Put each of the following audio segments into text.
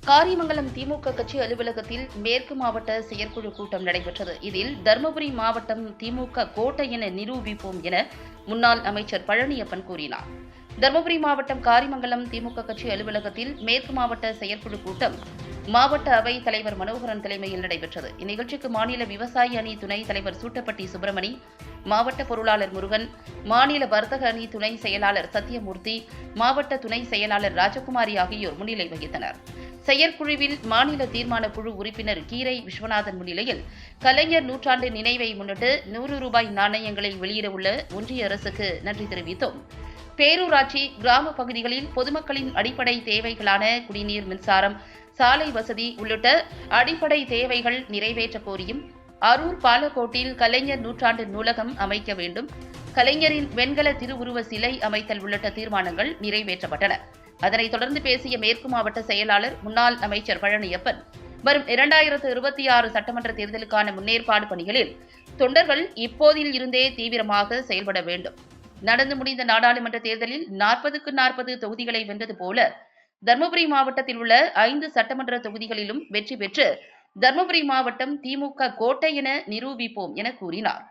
காரிமங்கலம் திமுக கட்சி அலுவலகத்தில் மேற்கு மாவட்ட செயற்குழு கூட்டம் நடைபெற்றது. இதில் தருமபுரி மாவட்டம் திமுக கோட்டை என நிரூபிப்போம் என முன்னாள் அமைச்சர் பழனியப்பன் கூறினார். தருமபுரி மாவட்டம் காரிமங்கலம் திமுக கட்சி அலுவலகத்தில் மேற்கு மாவட்ட செயற்குழு கூட்டம் மாவட்ட அவை தலைவர் மனோகரன் தலைமையில் நடைபெற்றது. இந்நிகழ்ச்சிக்கு மாநில விவசாய அணி துணைத் தலைவர் சூட்டப்பட்டி சுப்பிரமணி, மாவட்ட பொருளாளர் முருகன், மாநில வர்த்தக அணி துணை செயலாளர் சத்தியமூர்த்தி, மாவட்ட துணை செயலாளர் ராஜகுமாரி ஆகியோர் முன்னிலை வகித்தனர். செயற்குழுவில் மாநில தீர்மான குழு உறுப்பினர் கீரை விஸ்வநாதன் முன்னிலையில் கலைஞர் நூற்றாண்டு நினைவை முன்னிட்டு 100 ரூபாய் நாணயங்களை வெளியிடவுள்ள ஒன்றிய அரசுக்கு நன்றி தெரிவித்தோம். பேரூராட்சி கிராம பகுதிகளில் பொதுமக்களின் அடிப்படை தேவைகளான குடிநீர், மின்சாரம், சாலை வசதி உள்ளிட்ட அடிப்படை தேவைகள் நிறைவேற்ற கோரியும் அரூர் பாலக்கோட்டில் கலைஞர் நூற்றாண்டு நூலகம் அமைக்க வேண்டும், கலைஞரின் வெண்கல திருவுருவ சிலை அமைத்தல் உள்ளிட்ட தீர்மானங்கள் நிறைவேற்றப்பட்டன. அதனைத் தொடர்ந்து பேசிய மேற்கு மாவட்ட செயலாளர் முன்னாள் அமைச்சர் பழனியப்பன், வரும் 2026 சட்டமன்ற தேர்தலுக்கான முன்னேற்பாடு பணிகளில் தொண்டர்கள் இப்போதில் இருந்தே தீவிரமாக செயல்பட வேண்டும். நடந்து முடிந்த நாடாளுமன்ற தேர்தலில் 40க்கு 40 தொகுதிகளை வென்றது போல தருமபுரி மாவட்டத்தில் உள்ள 5 சட்டமன்ற தொகுதிகளிலும் வெற்றி பெற்று தருமபுரி மாவட்டம் திமுக கோட்டை என நிரூபிப்போம் என கூறினார்.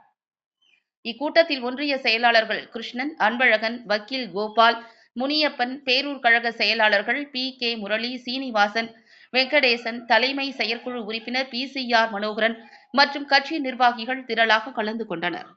இக்கூட்டத்தில் ஒன்றிய செயலாளர்கள் கிருஷ்ணன், அன்பழகன், வக்கீல் கோபால், முனியப்பன், பேரூர் கழக செயலாளர்கள் பி.கே. முரளி, சீனிவாசன், வெங்கடேசன், தலைமை செயற்குழு உறுப்பினர் PCR மனோகரன் மற்றும் கட்சி நிர்வாகிகள் திரளாக கலந்து கொண்டனர்.